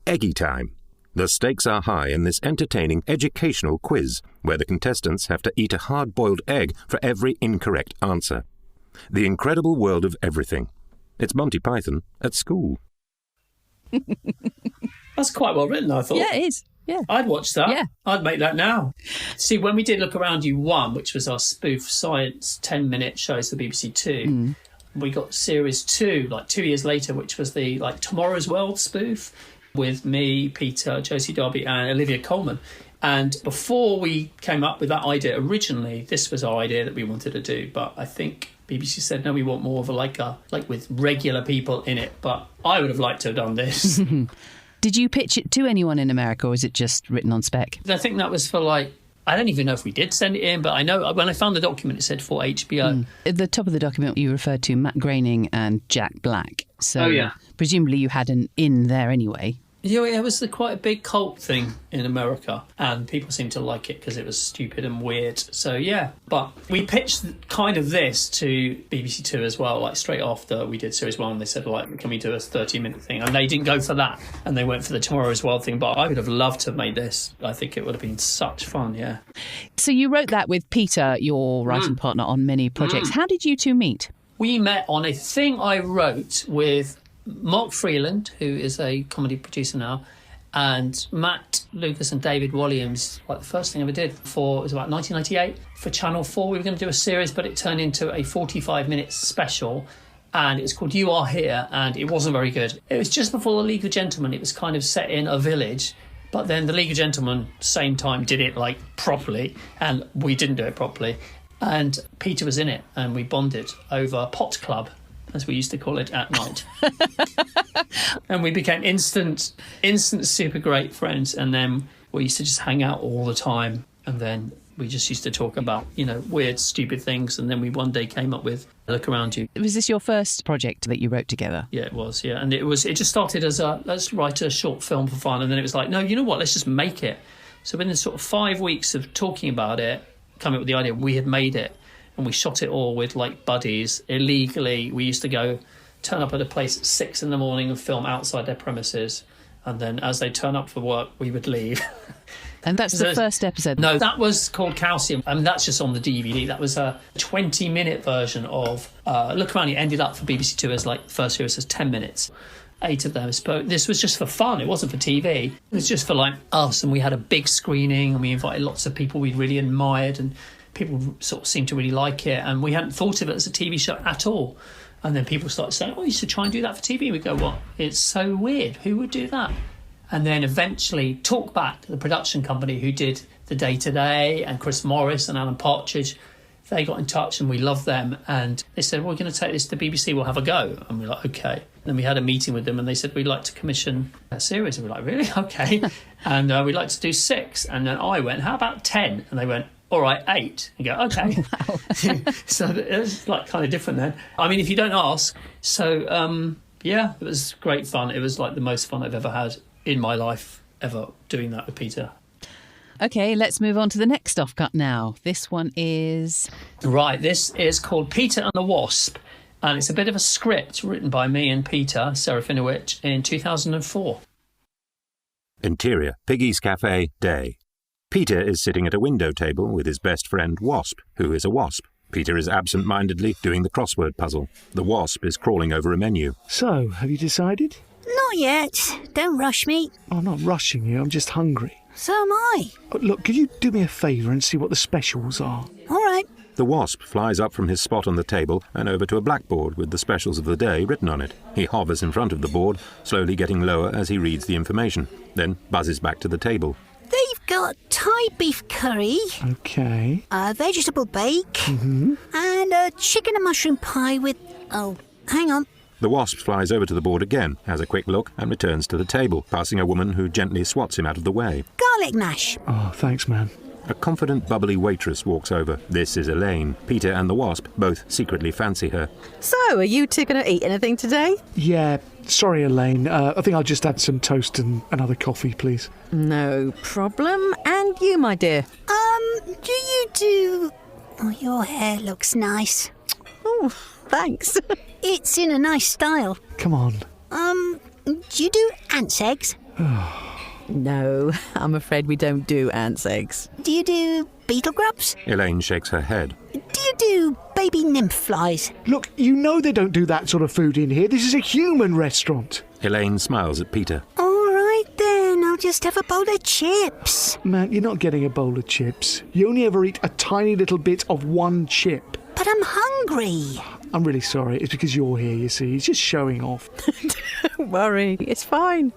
Eggy Time. The stakes are high in this entertaining educational quiz, where the contestants have to eat a hard-boiled egg for every incorrect answer. The Incredible World of Everything. It's Monty Python at school. That's quite well written, I thought. Yeah, it is. Yeah. I'd watch that. Yeah. I'd make that now. See, when we did Look Around You 1, which was our spoof science 10-minute shows for BBC Two, we got Series 2, 2 years later, which was the Tomorrow's World spoof, with me, Peter, Josie Darby and Olivia Colman. And before we came up with that idea, originally, this was our idea that we wanted to do. But I think BBC said, no, we want more of a with regular people in it. But I would have liked to have done this. Did you pitch it to anyone in America, or is it just written on spec? I think that was for I don't even know if we did send it in, but I know when I found the document, it said for HBO. At the top of the document, you referred to Matt Groening and Jack Black. So oh, yeah. Presumably you had an in there anyway. Yeah, it was quite a big cult thing in America, and people seemed to like it because it was stupid and weird. So, yeah. But we pitched kind of this to BBC Two as well, straight after we did Series 1. They said, can we do a 30-minute thing? And they didn't go for that, and they went for the Tomorrow's World thing. But I would have loved to have made this. I think it would have been such fun, yeah. So you wrote that with Peter, your writing partner, on many projects. How did you two meet? We met on a thing I wrote with Mark Freeland, who is a comedy producer now, and Matt Lucas and David Williams. The first thing I ever did it was about 1998 for Channel 4. We were going to do a series, but it turned into a 45-minute special, and it was called You Are Here, and it wasn't very good. It was just before The League of Gentlemen. It was kind of set in a village, but then The League of Gentlemen, same time, did it properly, and we didn't do it properly. And Peter was in it, and we bonded over Pot Club, as we used to call it at night. And we became instant super great friends. And then we used to just hang out all the time. And then We just used to talk about, weird, stupid things. And then we one day came up with Look Around You. Was this your first project that you wrote together? Yeah, it was, yeah. And it just started as let's write a short film for fun. And then it was like, no, you know what, let's just make it. So within sort of 5 weeks of talking about it, coming up with the idea, we had made it. And we shot it all with, buddies, illegally. We used to turn up at a place at 6 a.m. and film outside their premises. And then as they turn up for work, we would leave. And that's the first episode? No, that was called Calcium. And that's just on the DVD. That was a 20-minute version of Look Around You. Ended up for BBC Two as the first series as 10 minutes. 8 of them. But this was just for fun. It wasn't for TV. It was just for us. And we had a big screening and we invited lots of people we really admired and people sort of seemed to really like it. And we hadn't thought of it as a TV show at all. And then people started saying, you should try and do that for TV. We go, what? It's so weird. Who would do that? And then eventually Talk Back, the production company who did The Day Today, and Chris Morris and Alan Partridge, they got in touch and we loved them. And they said, we're going to take this to the BBC, we'll have a go. And we're like, OK. And then we had a meeting with them and they said, we'd like to commission a series. And we're like, really? OK. And we'd like to do 6. And then I went, how about 10? And they went, all right, 8. And go, OK. Wow. So it was kind of different then. I mean, if you don't ask. So, yeah, it was great fun. It was the most fun I've ever had in my life ever doing that with Peter. OK, let's move on to the next offcut now. This one is... Right, this is called Peter and the Wasp. And it's a bit of a script written by me and Peter Serafinowicz in 2004. Interior, Piggy's Cafe, day. Peter is sitting at a window table with his best friend Wasp, who is a wasp. Peter is absent-mindedly doing the crossword puzzle. The wasp is crawling over a menu. So, have you decided? Not yet. Don't rush me. I'm not rushing you, I'm just hungry. So am I. Look, could you do me a favour and see what the specials are? All right. The wasp flies up from his spot on the table and over to a blackboard with the specials of the day written on it. He hovers in front of the board, slowly getting lower as he reads the information, then buzzes back to the table. They've got Thai beef curry. OK. A vegetable bake. Mm-hmm. And a chicken and mushroom pie with... Oh, hang on. The wasp flies over to the board again, has a quick look and returns to the table, passing a woman who gently swats him out of the way. Garlic mash. Oh, thanks, man. A confident, bubbly waitress walks over. This is Elaine. Peter and the wasp both secretly fancy her. So, are you two going to eat anything today? Yeah, sorry, Elaine. I think I'll just add some toast and another coffee, please. No problem. And you, my dear? Do you do... Oh, your hair looks nice. Oh, thanks. It's in a nice style. Come on. Do you do ants' eggs? No, I'm afraid we don't do ants' eggs. Do you do beetle grubs? Elaine shakes her head. Do you do baby nymph flies? Look, you know they don't do that sort of food in here. This is a human restaurant. Elaine smiles at Peter. All right then, I'll just have a bowl of chips. Man, you're not getting a bowl of chips. You only ever eat a tiny little bit of one chip. But I'm hungry. I'm really sorry. It's because you're here, you see. He's just showing off. Don't worry, it's fine.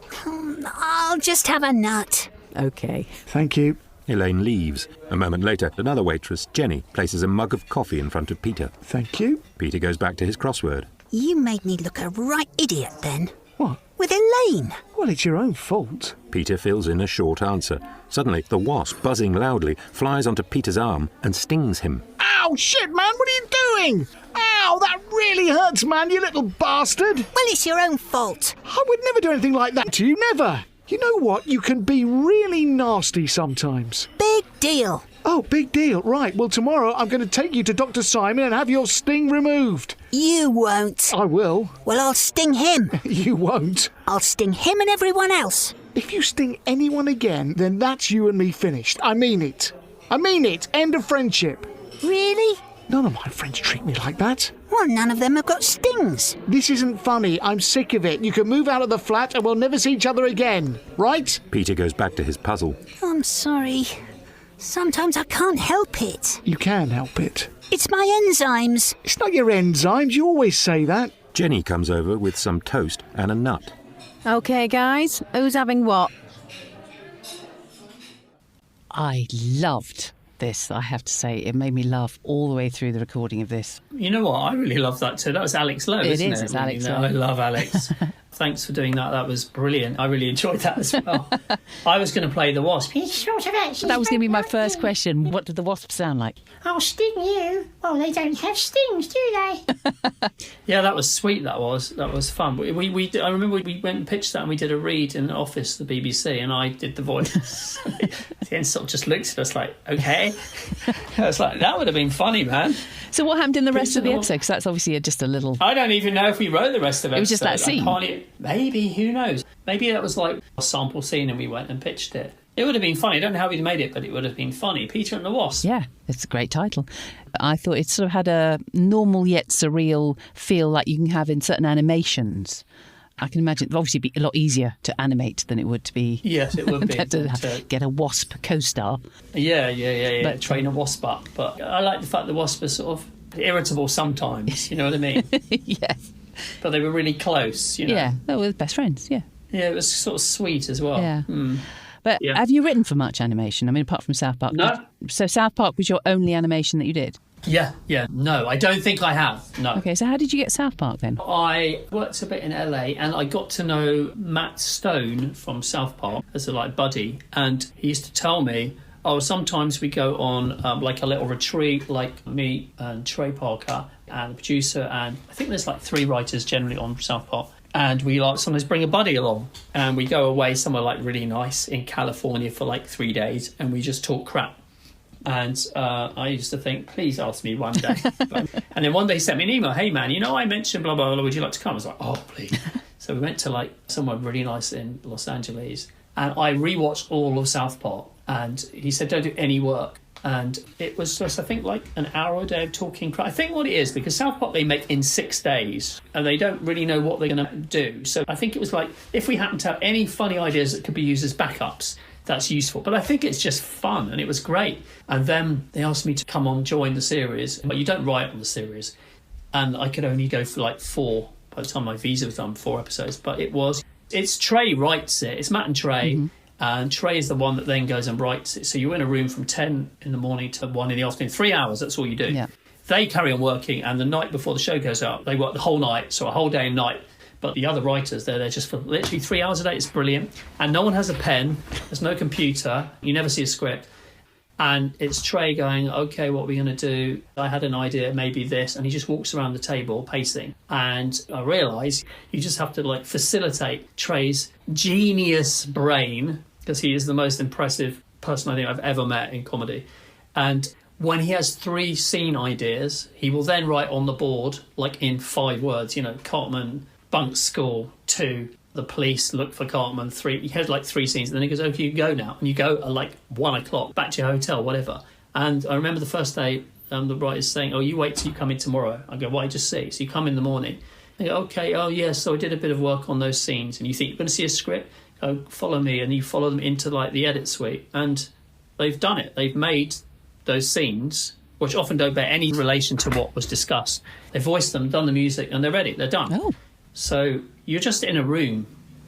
I'll just have a nut. OK. Thank you. Elaine leaves. A moment later, another waitress, Jenny, places a mug of coffee in front of Peter. Thank you. Peter goes back to his crossword. You made me look a right idiot then. What? With Elaine. Well, it's your own fault. Peter fills in a short answer. Suddenly, the wasp, buzzing loudly, flies onto Peter's arm and stings him. Ow, shit, man, what are you doing? Ow, that really hurts, man, you little bastard. Well, it's your own fault. I would never do anything like that to you, never. You know what? You can be really nasty sometimes. Big deal. Oh, big deal. Right, well, tomorrow I'm going to take you to Dr. Simon and have your sting removed. You won't. I will. Well, I'll sting him. You won't. I'll sting him and everyone else. If you sting anyone again, then that's you and me finished. I mean it. I mean it. End of friendship. Really? None of my friends treat me like that. Well, none of them have got stings. This isn't funny. I'm sick of it. You can move out of the flat and we'll never see each other again. Right? Peter goes back to his puzzle. I'm sorry. Sometimes I can't help it. You can help it. It's my enzymes. It's not your enzymes. You always say that. Jenny comes over with some toast and a nut. OK, guys, who's having what? I loved this, I have to say. It made me laugh all the way through the recording of this. You know what? I really love that too. That was Alex Lowe, isn't it? It's Alex Lowe. I love Alex. Thanks for doing that. That was brilliant. I really enjoyed that as well. I was going to play the Wasp. He's sort of actually... That was going to be my first question. What did the Wasp sound like? I'll sting you. Well, they don't have stings, do they? Yeah, that was sweet. That was fun. I remember we went and pitched that, and we did a read in the office, the BBC, and I did the voice. The end sort of just looked at us like, okay. I was like, that would have been funny, man. So what happened in the rest of the episode? Because that's obviously just a little... I don't even know if we wrote the rest of it. It was just that scene. Maybe, who knows? Maybe that was like a sample scene and we went and pitched it. It would have been funny. I don't know how we'd made it, but it would have been funny. Peter and the Wasp. Yeah, it's a great title. I thought it sort of had a normal yet surreal feel like you can have in certain animations. I can imagine it would obviously be a lot easier to animate than it would to be... Yes, it would be. to get a Wasp co-star. Yeah. But, train a Wasp up. But I like the fact the Wasp is sort of irritable sometimes, you know what I mean? Yes. But they were really close, you know? Yeah, they were best friends, yeah. Yeah, it was sort of sweet as well. Yeah. But have you written for much animation? I mean, apart from South Park? No. So South Park was your only animation that you did? Yeah. No, I don't think I have, no. Okay, so how did you get South Park then? I worked a bit in LA and I got to know Matt Stone from South Park as a buddy, and he used to tell me, sometimes we go on like a little retreat, like me and Trey Parker and the producer, and I think there's like 3 writers generally on South Park, and we sometimes bring a buddy along and we go away somewhere like really nice in California for like 3 days and we just talk crap. And I used to think, please ask me one day. And then one day he sent me an email, hey man, I mentioned blah, blah, blah, would you like to come? I was like, oh, please. So we went to like somewhere really nice in Los Angeles, and I rewatched all of South Park, and he said, don't do any work. And it was just, I think, like an hour a day of talking crap. I think what it is, because South Park they make in 6 days, and they don't really know what they're going to do. So I think it was like, if we happen to have any funny ideas that could be used as backups, that's useful. But I think it's just fun, and it was great. And then they asked me to come on, join the series. But you don't write on the series. And I could only go for like 4, by the time my visa was done, 4 episodes. But it's Trey writes it. It's Matt and Trey. Mm-hmm. And Trey is the one that then goes and writes it. So you're in a room from 10 in the morning to 1 in the afternoon. 3 hours, that's all you do. Yeah. They carry on working, and the night before the show goes out, they work the whole night, so a whole day and night. But the other writers, they're there just for literally 3 hours a day. It's brilliant. And no one has a pen. There's no computer. You never see a script. And it's Trey going, okay, what are we going to do? I had an idea, maybe this. And he just walks around the table, pacing. And I realise you just have to like facilitate Trey's genius brain, because he is the most impressive person I think I've ever met in comedy. And when he has 3 scene ideas, he will then write on the board, like in 5 words, Cartman bunk school, 2, the police look for Cartman, 3. He has like 3 scenes, and then he goes, okay, you go now. And you go at like 1 o'clock, back to your hotel, whatever. And I remember the first day, the writer's saying, oh, you wait till you come in tomorrow. I go, why, just see? So you come in the morning. They go, okay, oh, yeah, so I did a bit of work on those scenes. And you think, you're going to see a script? Go, follow me. And you follow them into like the edit suite. And they've done it. They've made those scenes, which often don't bear any relation to what was discussed. They voiced them, done the music, and they're ready. They're done. Oh. So you're just in a room,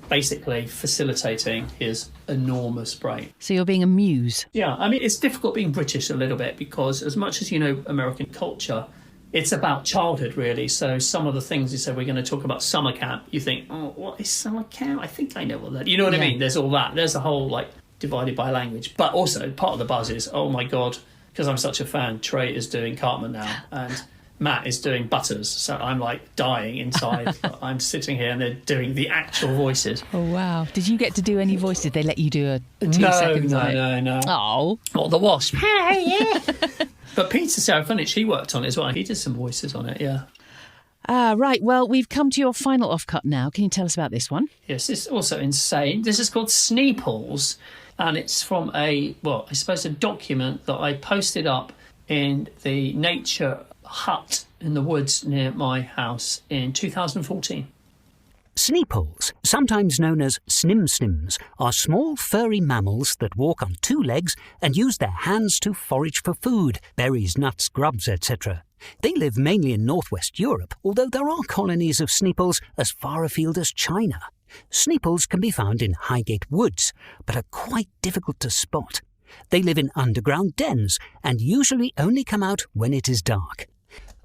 basically facilitating his enormous brain. So you're being a muse. Yeah, I mean, it's difficult being British a little bit, because as much as you know American culture, it's about childhood, really. So some of the things you said, we're going to talk about summer camp, you think, oh, what is summer camp? I think I know what that... You know what I mean? There's all that. There's a whole, like, divided by language. But also, part of the buzz is, oh, my God, because I'm such a fan, Trey is doing Cartman now, and Matt is doing Butters. So I'm, like, dying inside. I'm sitting here, and they're doing the actual voices. Oh, wow. Did you get to do any voice? Did they let you do a 2 seconds on it? No. Oh. Or the Wasp. Oh, yeah. But Peter Serafinowicz, he worked on it as well. He did some voices on it, yeah. Right, well, we've come to your final offcut now. Can you tell us about this one? Yes, this is also insane. This is called Sneeples, and it's from a document that I posted up in the nature hut in the woods near my house in 2014. Sneeples, sometimes known as snimsnims, are small furry mammals that walk on 2 legs and use their hands to forage for food, berries, nuts, grubs, etc. They live mainly in northwest Europe, although there are colonies of sneeples as far afield as China. Sneeples can be found in Highgate Woods, but are quite difficult to spot. They live in underground dens and usually only come out when it is dark.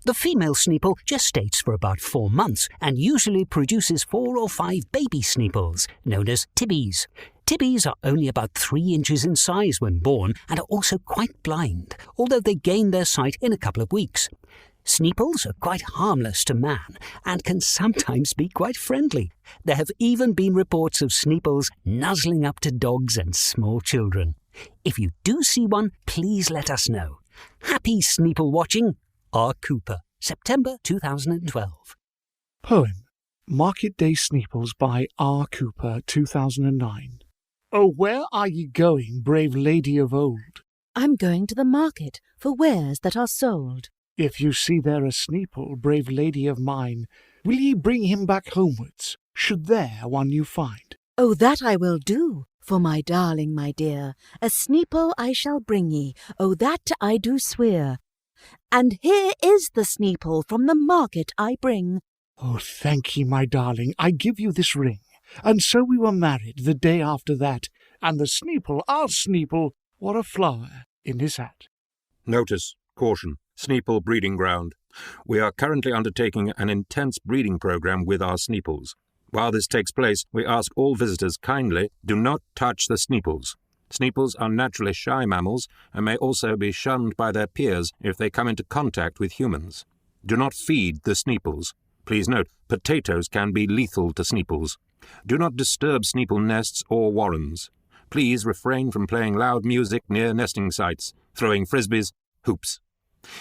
The female Sneeple gestates for about 4 months and usually produces 4 or 5 baby Sneeples, known as tibbies. Tibbies are only about 3 inches in size when born and are also quite blind, although they gain their sight in a couple of weeks. Sneeples are quite harmless to man and can sometimes be quite friendly. There have even been reports of Sneeples nuzzling up to dogs and small children. If you do see one, please let us know. Happy Sneeple watching, R. Cooper, September 2012. Poem Market Day Sneeples by R. Cooper, 2009. Oh, where are ye going, brave lady of old? I'm going to the market for wares that are sold. If you see there a Sneeple, brave lady of mine, will ye bring him back homewards, should there one you find? Oh, that I will do, for my darling, my dear. A Sneeple I shall bring ye, oh, that I do swear. And here is the Sneeple from the market I bring. Oh, thank ye, my darling, I give you this ring. And so we were married the day after that, and the Sneeple, our Sneeple, wore a flower in his hat. Notice, caution, Sneeple breeding ground. We are currently undertaking an intense breeding program with our Sneeples. While this takes place, we ask all visitors kindly, do not touch the Sneeples. Sneeples are naturally shy mammals and may also be shunned by their peers if they come into contact with humans. Do not feed the Sneeples. Please note, potatoes can be lethal to Sneeples. Do not disturb Sneeple nests or warrens. Please refrain from playing loud music near nesting sites, throwing frisbees, hoops.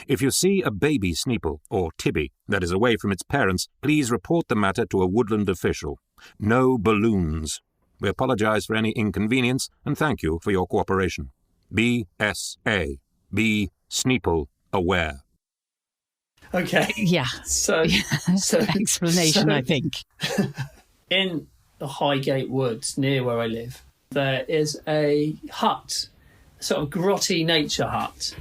If you see a baby Sneeple, or tibby, that is away from its parents, please report the matter to a woodland official. No balloons. We apologize for any inconvenience and thank you for your cooperation. BSA. Be Sneeple aware. Okay. Yeah. So Explanation, I think. In the Highgate Woods, near where I live, there is a hut, sort of grotty nature hut,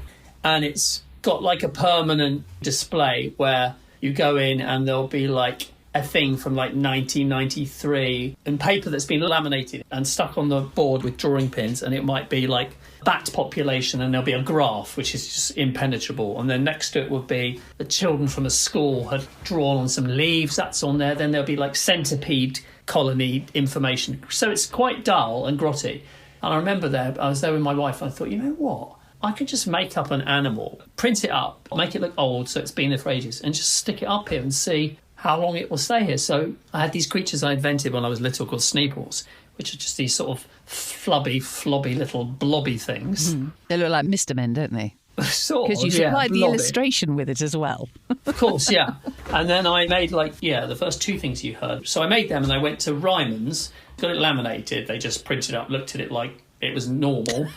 and it's got like a permanent display where you go in and there'll be like a thing from like 1993 and paper that's been laminated and stuck on the board with drawing pins, and it might be like bat population, and there'll be a graph which is just impenetrable, and then next to it would be the children from a school had drawn on some leaves, that's on there, then there'll be like centipede colony information, so it's quite dull and grotty. And I remember I was there with my wife and I thought, you know what, I could just make up an animal, print it up, make it look old so it's been there for ages, and just stick it up here and see how long it will stay here. So I had these creatures I invented when I was little called Sneeples, which are just these sort of flubby little blobby things. They look like Mr. Men, don't they? Sort Because you supplied the illustration with it as well. Of course, yeah. And then I made the first 2 things you heard. So I made them and I went to Ryman's, got it laminated. They just printed it up, looked at it like it was normal.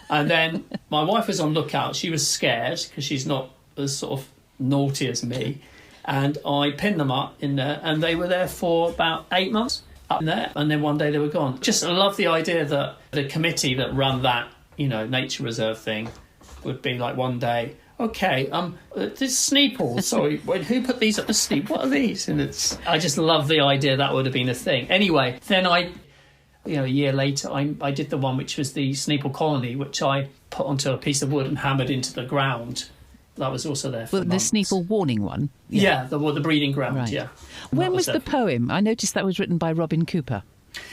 And then my wife was on lookout. She was scared because she's not as sort of naughty as me. And I pinned them up in there, and they were there for about 8 months up there. And then one day they were gone. Just I love the idea that the committee that run that, nature reserve thing would be like one day, okay, this Sneeple, sorry, who put these up the Sneeple? What are these? And I just love the idea that would have been a thing. Anyway, then a year later, I did the one which was the Sneeple colony, which I put onto a piece of wood and hammered into the ground. That was also there for months. The Sneeple warning one? Yeah, the breeding ground, right. Yeah. When was the poem? I noticed that was written by Robin Cooper.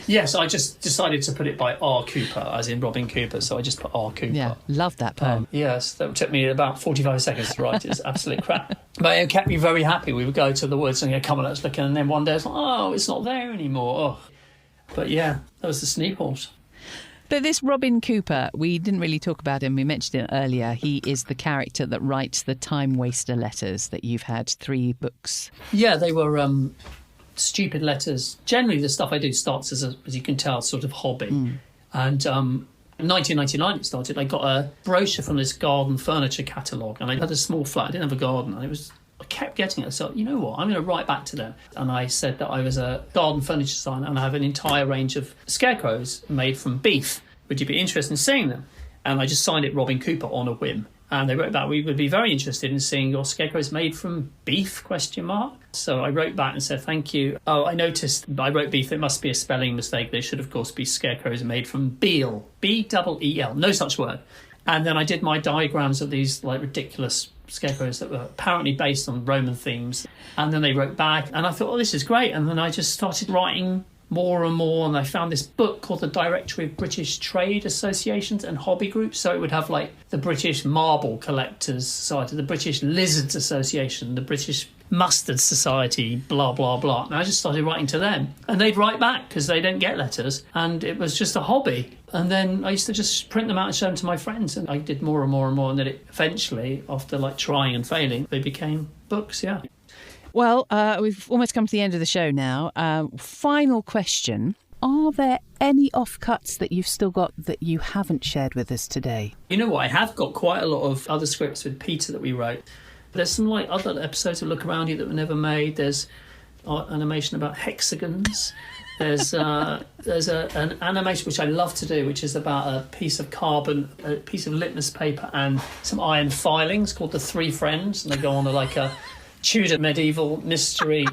Yes, I just decided to put it by R. Cooper, as in Robin Cooper, so I just put R. Cooper. Yeah, love that poem. Yes, that took me about 45 seconds to write. It's absolute crap. But it kept me very happy. We would go to the woods and go, come on, let's look. And then one day it's like, oh, it's not there anymore. Oh. But yeah, that was the Sneeples. But this Robin Cooper, we didn't really talk about him. We mentioned it earlier. He is the character that writes the Time Waster letters that you've had 3 books. Yeah, they were stupid letters. Generally, the stuff I do starts as you can tell, sort of hobby. And in 1999 it started. I got a brochure from this garden furniture catalogue, and I had a small flat. I didn't have a garden. I kept getting it. So, you know what, I'm going to write back to them. And I said that I was a garden furniture designer and I have an entire range of scarecrows made from beef. Would you be interested in seeing them? And I just signed it Robin Cooper on a whim. And they wrote back, we would be very interested in seeing your scarecrows made from beef, ? So I wrote back and said, thank you. Oh, I noticed I wrote beef. It must be a spelling mistake. They should, of course, be scarecrows made from Beal. B-double-E-L. No such word. And then I did my diagrams of these like ridiculous scarecrows that were apparently based on Roman themes. And then they wrote back, and I thought, oh, this is great. And then I just started writing more and more, and I found this book called the Directory of British Trade Associations and Hobby Groups. So it would have like the British Marble Collectors Society, the British Lizards Association, the British Mustard Society, blah, blah, blah. And I just started writing to them. And they'd write back because they didn't get letters. And it was just a hobby. And then I used to just print them out and show them to my friends. And I did more and more and more. And then it eventually, after like trying and failing, they became books, yeah. Well, we've almost come to the end of the show now. Final question. Are there any offcuts that you've still got that you haven't shared with us today? You know what? I have got quite a lot of other scripts with Peter that we wrote. But there's some like other episodes of Look Around You that were never made. There's animation about hexagons. There's an animation which I love to do, which is about a piece of carbon, a piece of litmus paper and some iron filings called The Three Friends. And they go on like a Tudor medieval mystery,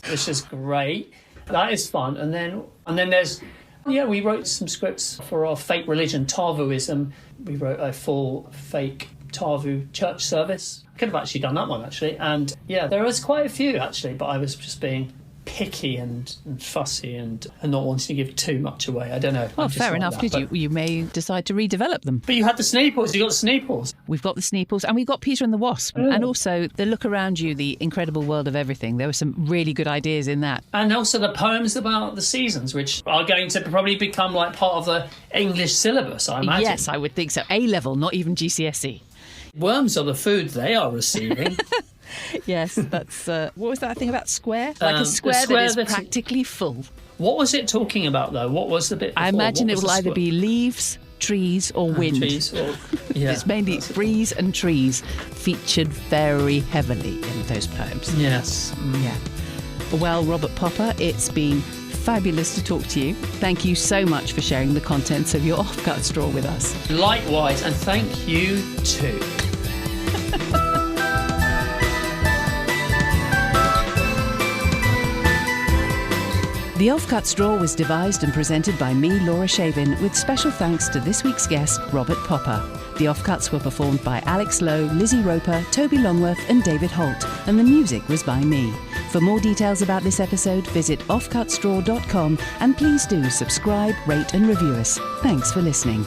which is great. That is fun. And then there's, we wrote some scripts for our fake religion, Tarvuism. We wrote a full fake Tarvu church service. I could have actually done that one, actually. And yeah, there was quite a few, actually, but I was just being picky and fussy and not wanting to give too much away. I don't know. Well, fair enough, because you may decide to redevelop them. But you had the Sneeples. You got the Sneeples. We've got the Sneeples, and we've got Peter and the Wasp. Oh. And also the Look Around You, the incredible world of everything. There were some really good ideas in that. And also the poems about the seasons, which are going to probably become like part of the English syllabus, I imagine. Yes, I would think so. A-level, not even GCSE. Worms are the food they are receiving. Yes, that's... what was that thing about square? Like a square that is practically full. What was it talking about, though? What was the bit before? I imagine it will either be leaves, trees or wind. Trees or, yeah. It's mainly breeze and trees featured very heavily in those poems. Yes. Yeah. Well, Robert Popper, it's been fabulous to talk to you. Thank you so much for sharing the contents of your Offcuts Drawer with us. Likewise, and thank you too. The Offcuts Drawer was devised and presented by me, Laura Shavin, with special thanks to this week's guest, Robert Popper. The Offcuts were performed by Alex Lowe, Lizzie Roper, Toby Longworth and David Holt, and the music was by me. For more details about this episode, visit offcutsdrawer.com and please do subscribe, rate and review us. Thanks for listening.